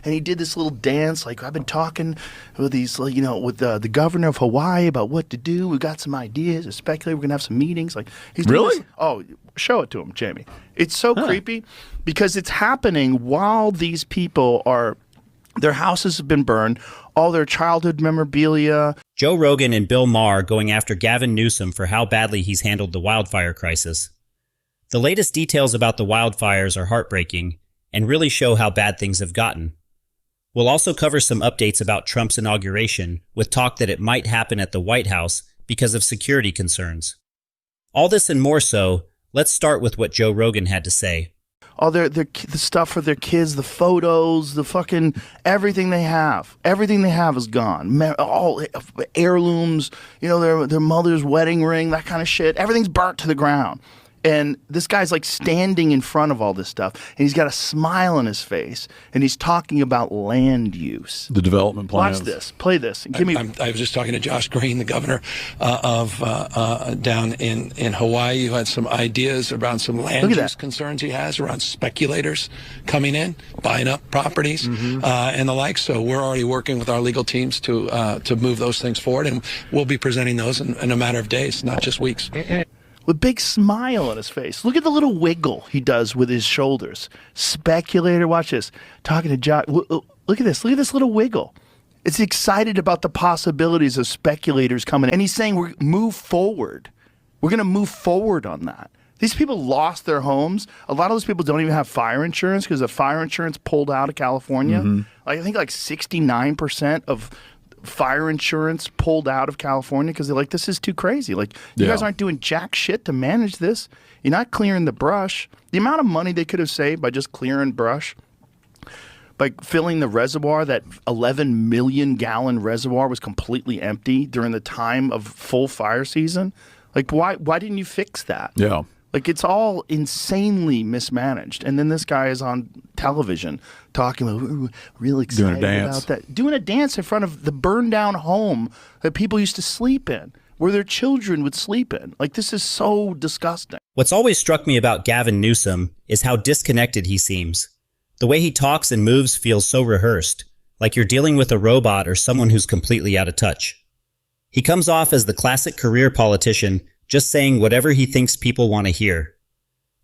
And he did this little dance, like, I've been talking with these, like, with the governor of Hawaii about what to do. We got some ideas, especially we're going to have some meetings. Like, he's doing Really? this. Oh, show it to him, Jamie. It's so creepy because it's happening while these people their houses have been burned, all their childhood memorabilia. Joe Rogan and Bill Maher going after Gavin Newsom for how badly he's handled the wildfire crisis. The latest details about the wildfires are heartbreaking and really show how bad things have gotten. We'll also cover some updates about Trump's inauguration, with talk that it might happen at the White House because of security concerns. All this and more so, let's start with what Joe Rogan had to say. All the stuff for their kids, the photos, the fucking everything they have. Everything they have is gone. All heirlooms, their mother's wedding ring, that kind of shit. Everything's burnt to the ground. And this guy's like standing in front of all this stuff, and he's got a smile on his face, and he's talking about land use. The development plans. Watch this. Play this. And give me. I was just talking to Josh Green, the governor of down in Hawaii, who had some ideas around some land use concerns he has around speculators coming in, buying up properties, and the like. So we're already working with our legal teams to move those things forward, and we'll be presenting those in a matter of days, not just weeks. With a big smile on his face. Look at the little wiggle he does with his shoulders. Speculator, watch this. Talking to Josh. Look at this. Look at this little wiggle. It's excited about the possibilities of speculators coming. And he's saying we're move forward. We're going to move forward on that. These people lost their homes. A lot of those people don't even have fire insurance because the fire insurance pulled out of California. I think like 69% of fire insurance pulled out of California because they're like, this is too crazy. Like, you guys aren't doing jack shit to manage this. You're not clearing the brush. The amount of money they could have saved by just clearing brush, by filling the reservoir, that 11 million gallon reservoir was completely empty during the time of full fire season. Like, why didn't you fix that? Yeah. Like, it's all insanely mismanaged. And then this guy is on television talking about, we're really excited about that. Doing a dance in front of the burned down home that people used to sleep in, where their children would sleep in. Like, this is so disgusting. What's always struck me about Gavin Newsom is how disconnected he seems. The way he talks and moves feels so rehearsed, like you're dealing with a robot or someone who's completely out of touch. He comes off as the classic career politician, just saying whatever he thinks people want to hear.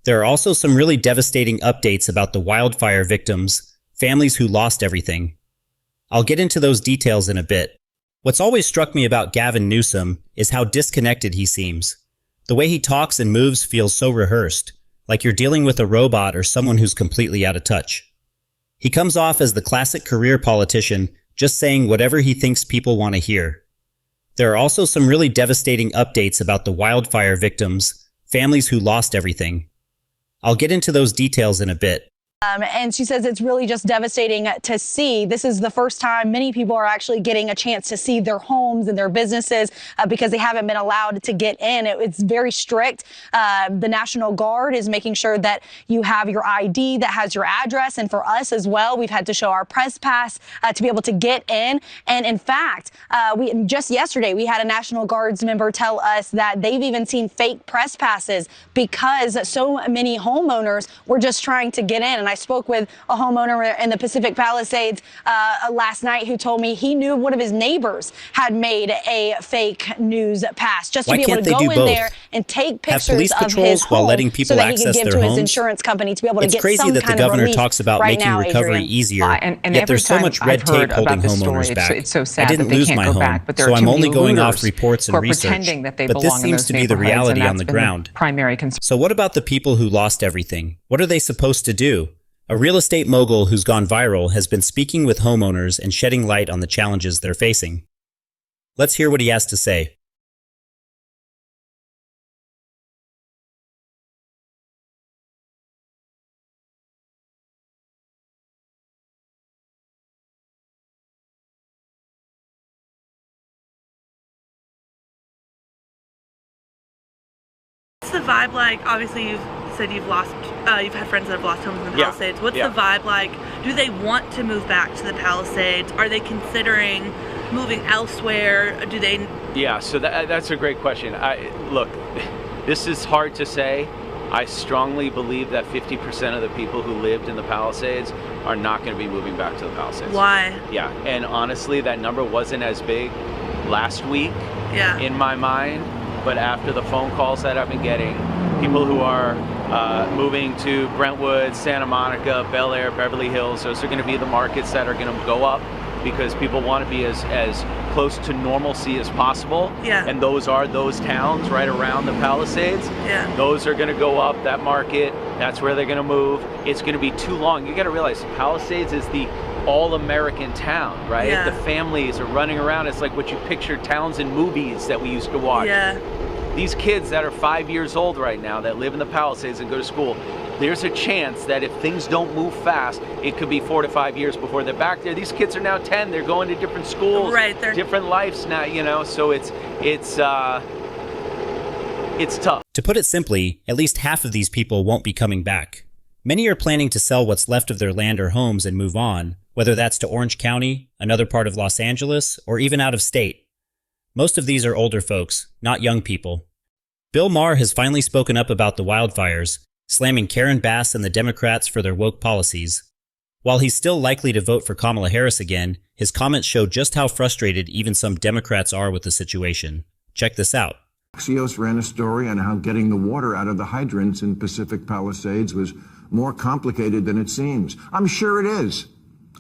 There are also some really devastating updates about the wildfire victims, families who lost everything. I'll get into those details in a bit. What's always struck me about Gavin Newsom is how disconnected he seems. The way he talks and moves feels so rehearsed, like you're dealing with a robot or someone who's completely out of touch. He comes off as the classic career politician, just saying whatever he thinks people want to hear. There are also some really devastating updates about the wildfire victims, families who lost everything. I'll get into those details in a bit. And she says it's really just devastating to see. This is the first time many people are actually getting a chance to see their homes and their businesses because they haven't been allowed to get in. It's very strict. The National Guard is making sure that you have your ID that has your address. And for us as well, we've had to show our press pass to be able to get in. And in fact, just yesterday, we had a National Guards member tell us that they've even seen fake press passes because so many homeowners were just trying to get in. And I spoke with a homeowner in the Pacific Palisades last night who told me he knew one of his neighbors had made a fake news pass just to be able to go in there and take pictures of his home while letting people so that he could access give their to his homes? insurance company to be able to get some It's crazy that the kind of governor relief talks about right making now, recovery Adrian. easier, and yet there's so much red tape holding homeowners back. It's so sad I didn't that they lose can't my go home, back, but there so are I'm too only many going off looters reports who and are research. pretending that they But this belong in seems those to be the neighborhoods, reality and on that's the been ground. Primary concern. So what about the people who lost everything? What are they supposed to do? A real estate mogul who's gone viral has been speaking with homeowners and shedding light on the challenges they're facing. Let's hear what he has to say. What's the vibe like? Obviously, you've said you've had friends that have lost homes in the Palisades. What's the vibe like? Do they want to move back to the Palisades? Are they considering moving elsewhere? Do they? Yeah, so that's a great question. Look, this is hard to say. I strongly believe that 50% of the people who lived in the Palisades are not going to be moving back to the Palisades. Why? Yeah, and honestly, that number wasn't as big last week in my mind, but after the phone calls that I've been getting, people who are moving to Brentwood, Santa Monica, Bel Air, Beverly Hills, those are going to be the markets that are going to go up because people want to be as close to normalcy as possible. Yeah. And those are those towns right around the Palisades. Yeah. Those are going to go up, that market. That's where they're going to move. It's going to be too long. You got to realize Palisades is the all-American town, right? Yeah. The families are running around. It's like what you picture towns in movies that we used to watch. Yeah. These kids that are 5 years old right now that live in the Palisades and go to school, there's a chance that if things don't move fast, it could be 4 to 5 years before they're back there. These kids are now 10. They're going to different schools, right, different lives now, you know, so it's tough. To put it simply, at least half of these people won't be coming back. Many are planning to sell what's left of their land or homes and move on, whether that's to Orange County, another part of Los Angeles, or even out of state. Most of these are older folks, not young people. Bill Maher has finally spoken up about the wildfires, slamming Karen Bass and the Democrats for their woke policies. While he's still likely to vote for Kamala Harris again, his comments show just how frustrated even some Democrats are with the situation. Check this out. Axios ran a story on how getting the water out of the hydrants in Pacific Palisades was more complicated than it seems. I'm sure it is.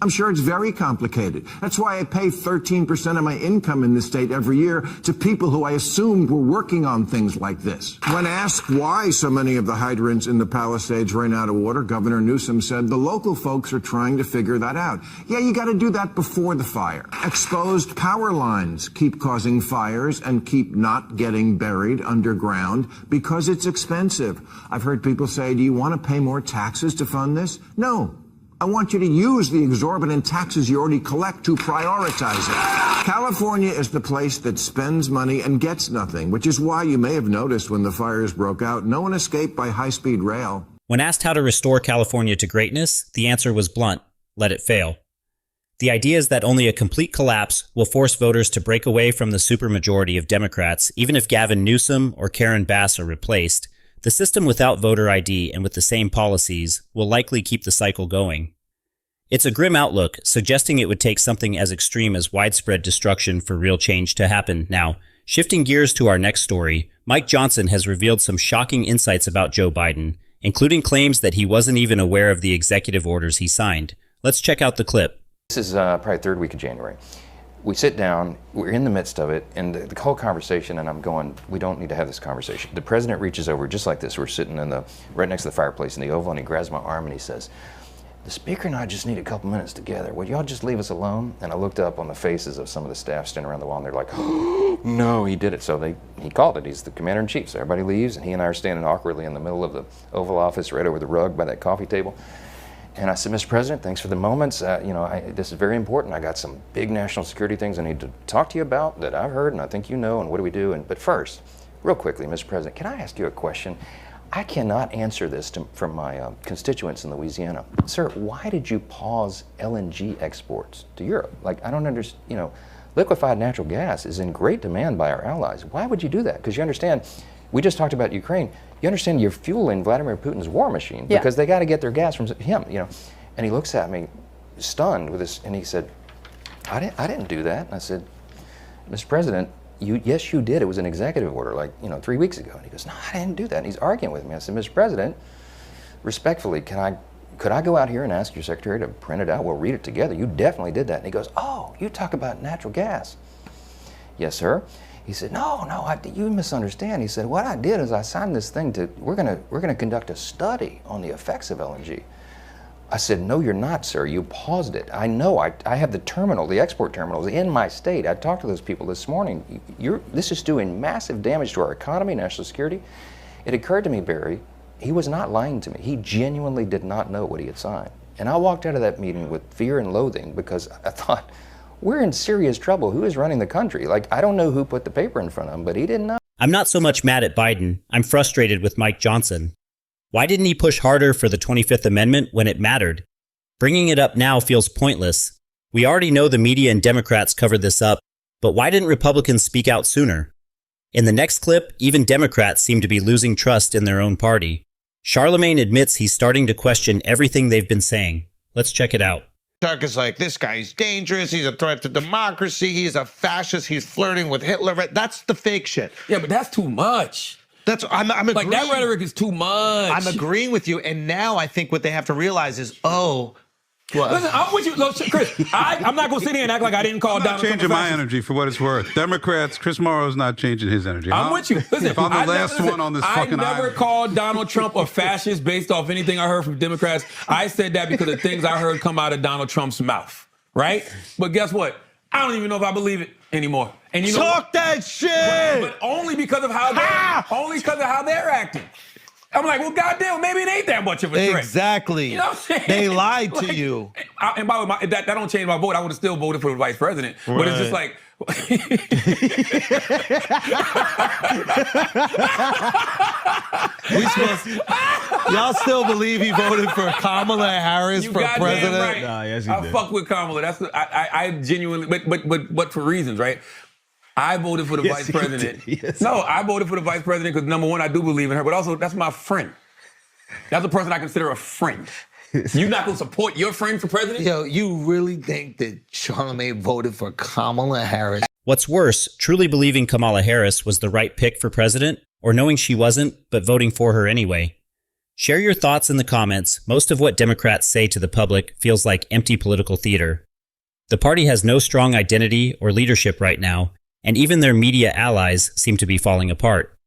I'm sure it's very complicated. That's why I pay 13% of my income in this state every year to people who I assumed were working on things like this. When asked why so many of the hydrants in the Palisades ran out of water, Governor Newsom said the local folks are trying to figure that out. Yeah, you got to do that before the fire. Exposed power lines keep causing fires and keep not getting buried underground because it's expensive. I've heard people say, do you want to pay more taxes to fund this? No. I want you to use the exorbitant taxes you already collect to prioritize it. California is the place that spends money and gets nothing, which is why you may have noticed when the fires broke out, no one escaped by high-speed rail. When asked how to restore California to greatness, the answer was blunt: let it fail. The idea is that only a complete collapse will force voters to break away from the supermajority of Democrats, even if Gavin Newsom or Karen Bass are replaced. The system without voter ID and with the same policies will likely keep the cycle going. It's a grim outlook, suggesting it would take something as extreme as widespread destruction for real change to happen. Now, shifting gears to our next story, Mike Johnson has revealed some shocking insights about Joe Biden, including claims that he wasn't even aware of the executive orders he signed. Let's check out the clip. This is probably third week of January. We sit down, we're in the midst of it, and the whole conversation, and I'm going, we don't need to have this conversation. The president reaches over just like this. We're sitting right next to the fireplace in the Oval, and he grabs my arm and he says, the speaker and I just need a couple minutes together. Would y'all just leave us alone? And I looked up on the faces of some of the staff standing around the wall, and they're like, oh, no, he did it. So he called it. He's the commander-in-chief. So everybody leaves, and he and I are standing awkwardly in the middle of the Oval Office right over the rug by that coffee table. And I said, Mr. President, thanks for the moments. This is very important. I got some big national security things I need to talk to you about that I've heard and I think you know, and what do we do? But first, real quickly, Mr. President, can I ask you a question? I cannot answer this from my constituents in Louisiana. Sir, why did you pause LNG exports to Europe? Like, I don't understand, liquefied natural gas is in great demand by our allies. Why would you do that? Because you understand, we just talked about Ukraine. You understand you're fueling Vladimir Putin's war machine because they got to get their gas from him, And he looks at me, stunned with this, and he said, I didn't do that. And I said, Mr. President, yes, you did. It was an executive order, 3 weeks ago. And he goes, no, I didn't do that. And he's arguing with me. I said, Mr. President, respectfully, could I go out here and ask your secretary to print it out? We'll read it together. You definitely did that. And he goes, oh, you talk about natural gas. Yes, sir. He said, no, you misunderstand. He said, what I did is I signed this thing we're gonna conduct a study on the effects of LNG. I said, no, you're not, sir. You paused it. I know. I have the export terminals in my state. I talked to those people this morning. This is doing massive damage to our economy, national security. It occurred to me, Barry, he was not lying to me. He genuinely did not know what he had signed. And I walked out of that meeting with fear and loathing because I thought, we're in serious trouble. Who is running the country? I don't know who put the paper in front of him, but he didn't know. I'm not so much mad at Biden. I'm frustrated with Mike Johnson. Why didn't he push harder for the 25th Amendment when it mattered? Bringing it up now feels pointless. We already know the media and Democrats covered this up, but why didn't Republicans speak out sooner? In the next clip, even Democrats seem to be losing trust in their own party. Charlemagne admits he's starting to question everything they've been saying. Let's check it out. Tuck is like, this guy's dangerous. He's a threat to democracy. He's a fascist. He's flirting with Hitler. That's the fake shit. Yeah, but that's too much. I'm agreeing. Like, that rhetoric is too much. I'm agreeing with you. And now I think what they have to realize is, Listen, I'm with you, Chris. I'm not going to sit here and act like I didn't call Donald Trump. I'm not changing my energy for what it's worth. Democrats, Chris Morrow's not changing his energy. I'm with you. Listen, if I'm the last one on this fucking I never called Donald Trump a fascist based off anything I heard from Democrats. I said that because of things I heard come out of Donald Trump's mouth, right? But guess what? I don't even know if I believe it anymore. And you know Talk that shit! But only because of how they're acting. I'm like, well, goddamn, maybe it ain't that much of a threat. Exactly. You know what I'm saying? They lied to you. And by the way, that don't change my vote. I would have still voted for the vice president. Right. But it's just like... Y'all still believe he voted for Kamala Harris for president? Right. Nah, yes, he did. I fuck with Kamala. That's I genuinely, but for reasons, right? I voted for the vice president. Yes. No, I voted for the vice president because, number one, I do believe in her, but also that's my friend. That's a person I consider a friend. You're not going to support your friend for president? Yo, you really think that Charlamagne voted for Kamala Harris? What's worse, truly believing Kamala Harris was the right pick for president, or knowing she wasn't, but voting for her anyway? Share your thoughts in the comments. Most of what Democrats say to the public feels like empty political theater. The party has no strong identity or leadership right now, and even their media allies seem to be falling apart.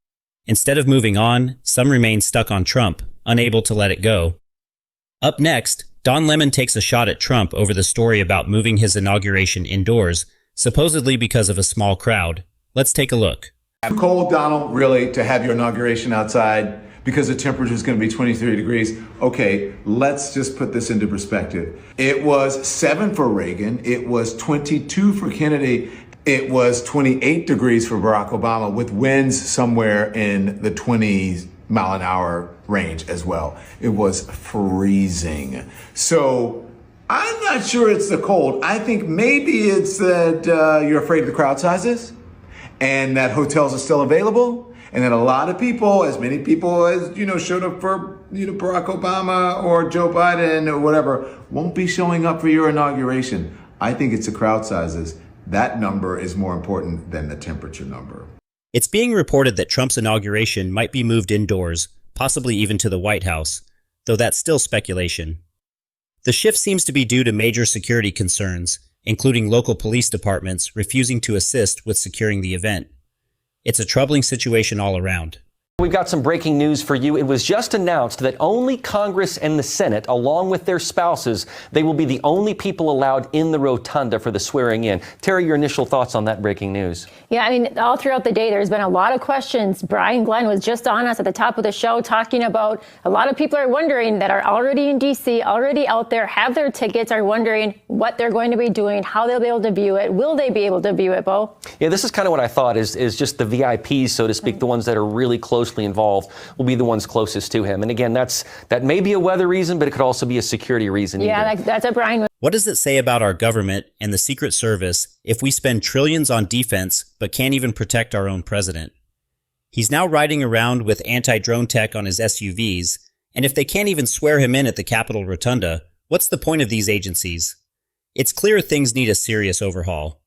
Instead of moving on, some remain stuck on Trump, unable to let it go. Up next, Don Lemon takes a shot at Trump over the story about moving his inauguration indoors, supposedly because of a small crowd. Let's take a look. Cold, Donald, really, to have your inauguration outside because the temperature is going to be 23 degrees. Okay, let's just put this into perspective. It was 7 for Reagan. It was 22 for Kennedy. It was 28 degrees for Barack Obama with winds somewhere in the 20-mile-an-hour range as well. It was freezing. So I'm not sure it's the cold. I think maybe it's that you're afraid of the crowd sizes and that hotels are still available and that a lot of people, as many people as, showed up for, Barack Obama or Joe Biden or whatever, won't be showing up for your inauguration. I think it's the crowd sizes. That number is more important than the temperature number. It's being reported that Trump's inauguration might be moved indoors, possibly even to the White House, though that's still speculation. The shift seems to be due to major security concerns, including local police departments refusing to assist with securing the event. It's a troubling situation all around. We've got some breaking news for you. It was just announced that only Congress and the Senate, along with their spouses, they will be the only people allowed in the rotunda for the swearing in. Terry, your initial thoughts on that breaking news? Yeah, I mean, all throughout the day, there's been a lot of questions. Brian Glenn was just on us at the top of the show talking about a lot of people are wondering that are already in D.C., already out there, have their tickets, are wondering what they're going to be doing, how they'll be able to view it. Will they be able to view it, Bo? Yeah, this is kind of what I thought is just the VIPs, so to speak, the ones that are really closely involved will be the ones closest to him. And again, that may be a weather reason, but it could also be a security reason. Yeah, that's a Brian. What does it say about our government and the Secret Service if we spend trillions on defense but can't even protect our own president? He's now riding around with anti-drone tech on his SUVs, and if they can't even swear him in at the Capitol Rotunda, what's the point of these agencies? It's clear things need a serious overhaul.